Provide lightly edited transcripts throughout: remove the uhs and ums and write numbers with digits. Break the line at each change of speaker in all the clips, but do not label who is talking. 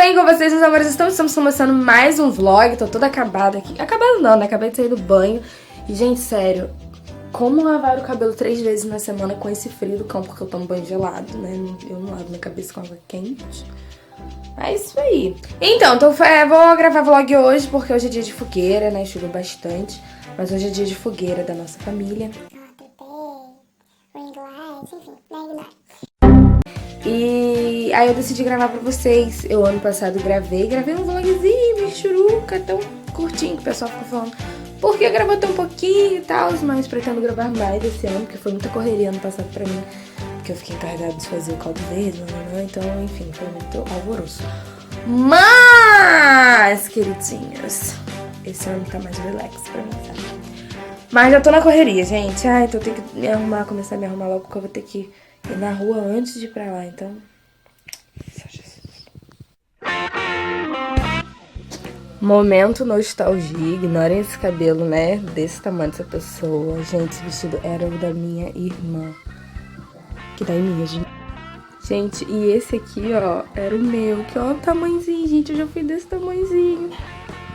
bem com vocês, meus amores? Estamos começando mais um vlog. Tô toda acabada aqui. Acabada não, né? Acabei de sair do banho. E, gente, sério, como lavar o cabelo 3 vezes na semana com esse frio do cão? Porque eu tomo banho gelado, né? Eu não lavo minha cabeça com água quente. É isso aí. Então, vou gravar vlog hoje porque hoje é dia de fogueira, né? Choveu bastante. Mas hoje é dia de fogueira da nossa família. E aí eu decidi gravar pra vocês. Eu ano passado gravei um vlogzinho, michuruca, tão curtinho, que o pessoal ficou falando porque gravou tão pouquinho e tal, mas pretendo gravar mais esse ano, porque foi muita correria ano passado pra mim, porque eu fiquei encarregada de fazer o caldo verde, então, enfim, foi muito alvoroço. Mas, queridinhas, esse ano tá mais relax pra mim, sabe? Mas já tô na correria, gente. Ai, então eu tenho que me arrumar, começar a me arrumar logo, porque eu vou ter que ir na rua antes de ir pra lá, então... Só Jesus. Momento nostalgia. Ignorem esse cabelo, né? Desse tamanho dessa pessoa. Gente, esse vestido era o da minha irmã. Que daí minha, gente. Gente, e esse aqui, ó, era o meu. Que ó, o tamanhozinho, gente. Eu já fui desse tamanhozinho.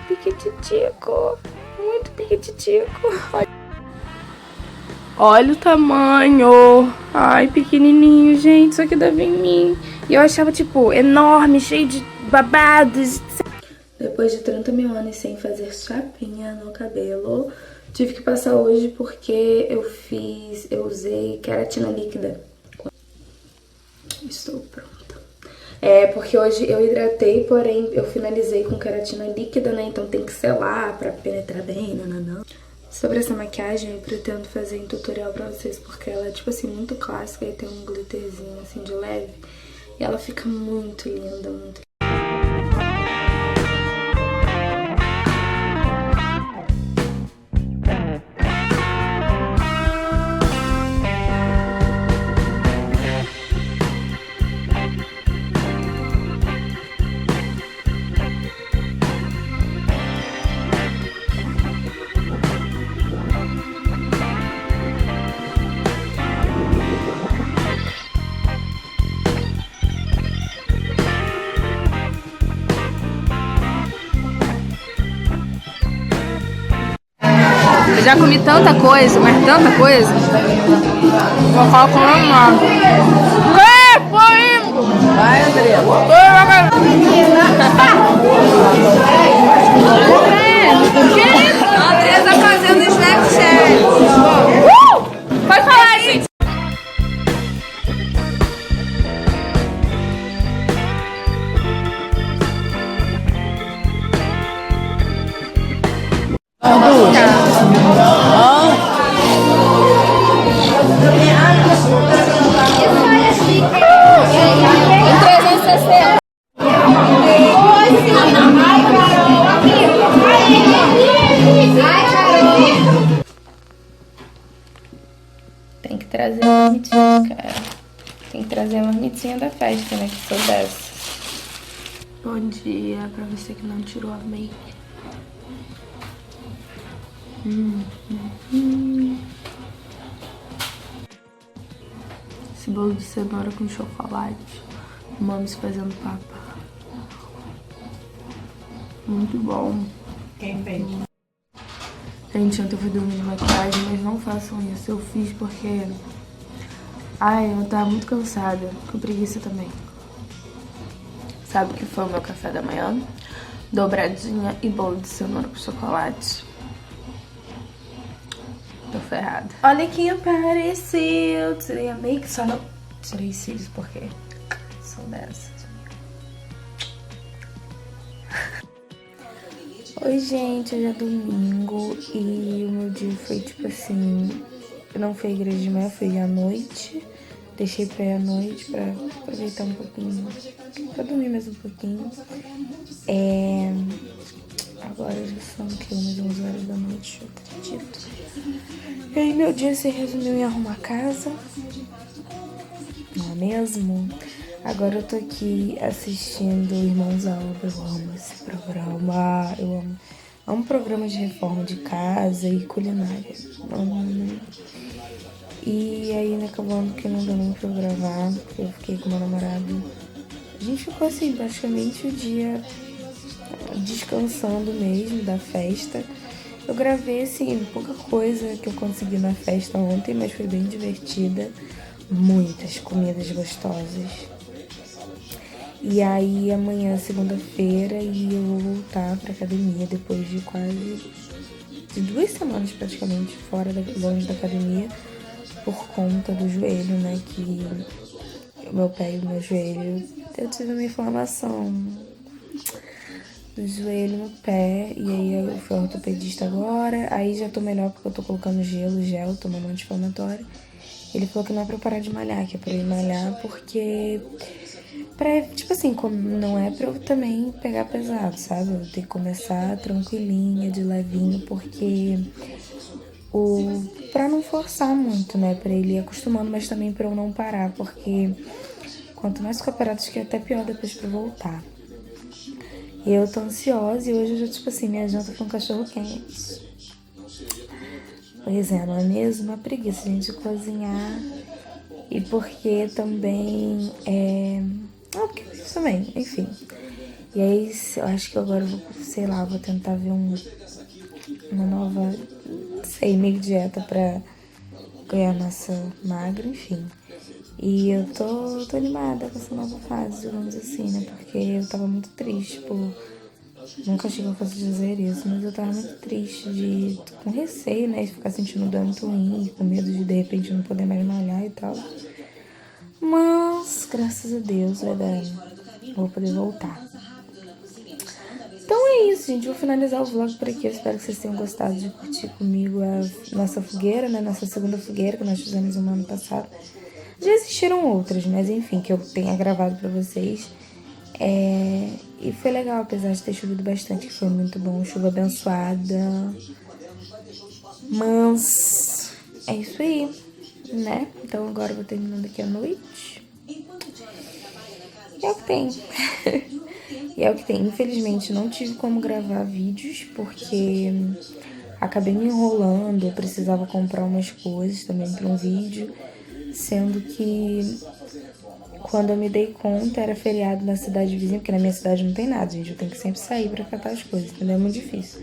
Piquititico. Muito piquititico. Olha o tamanho. Ai, pequenininho, gente. Isso aqui dava em mim. E eu achava, tipo, enorme, cheio de babados. Depois de 30 mil anos sem fazer chapinha no cabelo, tive que passar hoje porque eu usei queratina líquida. Estou pronta. Porque hoje eu hidratei, porém eu finalizei com queratina líquida, né? Então tem que selar pra penetrar bem, nananã. Sobre essa maquiagem, eu pretendo fazer um tutorial pra vocês, porque ela é, tipo assim, muito clássica e tem um glitterzinho, assim, de leve. E ela fica muito linda, muito linda.
Eu já comi tanta coisa, mas tanta coisa. Vou falar com a mamãe. Foi indo! Vai, André. A André tá fazendo Snapchat. Pode falar, gente.
Tem que trazer a marmitinha, cara. Tem que trazer a marmitinha da festa, né? Que sou dessa. Bom dia pra você que não tirou a make. Esse bolo de cenoura com chocolate. Mames fazendo papa. Muito bom.
Quem fez?
Gente, ontem eu fui dormir de maquiagem, mas não façam isso. Eu fiz porque... Ai, eu tava muito cansada. Com preguiça também. Sabe o que foi o meu café da manhã? Dobradinha e bolo de cenoura com chocolate. Tô ferrada. Olha quem apareceu. Tirei a make, só não tirei cílios porque sou dessas. Oi, gente, hoje é domingo e o meu dia foi tipo assim, eu não fui à igreja de manhã, fui à noite, deixei pra ir à noite pra aproveitar um pouquinho, pra dormir mais um pouquinho. Agora já são umas 11 horas da noite, eu acredito. E aí meu dia se resumiu em arrumar a casa, não é mesmo? Agora eu tô aqui assistindo Irmãos à Obra. Eu amo esse programa, eu amo. Amo programa de reforma de casa e culinária. Amo. E aí, né, acabando que não deu nem pra eu gravar, porque eu fiquei com meu namorado A gente ficou assim, praticamente o dia descansando mesmo da festa. Eu gravei, assim, pouca coisa que eu consegui na festa ontem, mas foi bem divertida. Muitas comidas gostosas. E aí, amanhã, segunda-feira, e eu vou voltar pra academia depois de quase 2 semanas, praticamente, longe da academia, por conta do joelho, né, que o meu pé e o meu joelho, eu tive uma inflamação do joelho no pé, e aí eu fui ao ortopedista agora, aí já tô melhor porque eu tô colocando gel, tomando um anti-inflamatório. Ele falou que não é pra eu parar de malhar, que é pra eu ir malhar porque... tipo assim, não é pra eu também pegar pesado, sabe? Eu tenho que começar tranquilinha, de levinho, porque... pra não forçar muito, né? Pra ele ir acostumando, mas também pra eu não parar, porque... Quanto mais ficar parado, acho que é até pior depois pra voltar. E eu tô ansiosa e hoje eu já, tipo assim, minha janta foi um cachorro quente. Pois é, não é mesmo? Uma preguiça, gente, de cozinhar. E porque também porque isso também, enfim. E aí, eu acho que agora eu vou, sei lá, vou tentar ver uma nova, não sei, meio dieta pra ganhar massa magra, enfim. E eu tô animada com essa nova fase, digamos assim, né? Porque eu tava muito triste, nunca achei que eu fosse dizer isso, mas eu tava muito triste com receio, né? De ficar sentindo dor muito ruim, com medo de repente não poder mais malhar e tal. Mas, graças a Deus, vou poder voltar. Então é isso, gente. Vou finalizar o vlog por aqui. Eu espero que vocês tenham gostado de curtir comigo a nossa fogueira, né? Nossa segunda fogueira que nós fizemos no ano passado. Já existiram outras, mas enfim, que eu tenha gravado pra vocês. E foi legal, apesar de ter chovido bastante, que foi muito bom. Chuva abençoada. Mas é isso aí, né? Então agora eu vou terminando aqui a noite. E é o que tem. E é o que tem. Infelizmente não tive como gravar vídeos, porque acabei me enrolando. Eu precisava comprar umas coisas também para um vídeo. Sendo que quando eu me dei conta era feriado na cidade vizinha, porque na minha cidade não tem nada, gente. Eu tenho que sempre sair pra catar as coisas, entendeu? É muito difícil.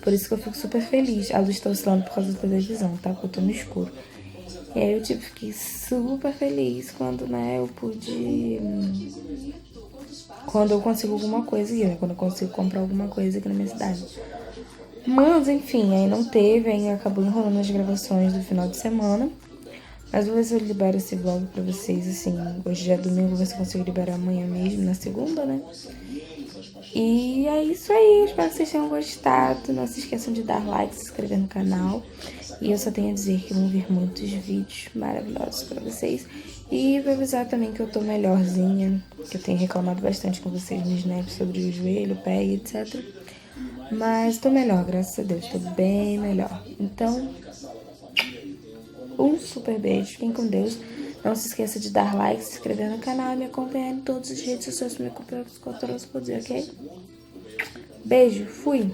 Por isso que eu fico super feliz. A luz tá oscilando por causa da televisão, tá? Porque eu tô no escuro. E aí eu fiquei super feliz quando, né, eu pude... Quando eu consigo alguma coisa aqui, né? Quando eu consigo comprar alguma coisa aqui na minha cidade. Mas, enfim, aí não teve, aí acabou enrolando as gravações do final de semana. Mas vou ver se eu libero esse vlog pra vocês, assim, hoje já é domingo, vou ver se eu consigo liberar amanhã mesmo, na segunda, né? E é isso aí, espero que vocês tenham gostado. Não se esqueçam de dar like, se inscrever no canal. E eu só tenho a dizer que vão vir muitos vídeos maravilhosos pra vocês. E vou avisar também que eu tô melhorzinha, que eu tenho reclamado bastante com vocês no Snap sobre o joelho, o pé e etc. Mas tô melhor, graças a Deus, tô bem melhor. Então... um super beijo, fiquem com Deus. Não se esqueça de dar like, se inscrever no canal e me acompanhar em todas as redes sociais para me acompanhar com os controles, ok? Beijo, fui!